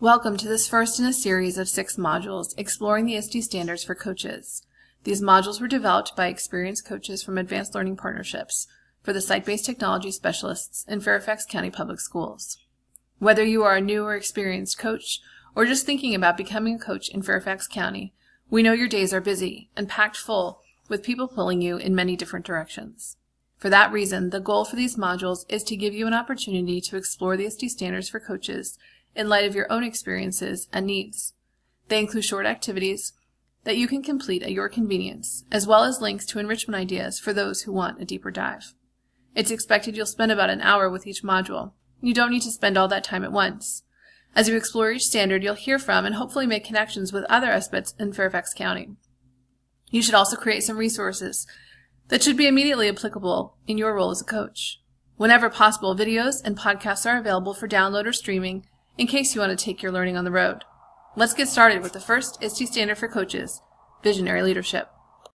Welcome to this first in a series of 6 modules exploring the ISTE standards for coaches. These modules were developed by experienced coaches from Advanced Learning Partnerships for the Site-Based Technology Specialists in Fairfax County Public Schools. Whether you are a new or experienced coach, or just thinking about becoming a coach in Fairfax County, we know your days are busy and packed full with people pulling you in many different directions. For that reason, the goal for these modules is to give you an opportunity to explore the ISTE standards for coaches in light of your own experiences and needs. They include short activities that you can complete at your convenience, as well as links to enrichment ideas for those who want a deeper dive. It's expected you'll spend about an hour with each module. You don't need to spend all that time at once. As you explore each standard, you'll hear from and hopefully make connections with other SBITs in Fairfax County. You should also create some resources that should be immediately applicable in your role as a coach. Whenever possible, videos and podcasts are available for download or streaming in case you want to take your learning on the road. Let's get started with the first ISTE standard for coaches, visionary leadership.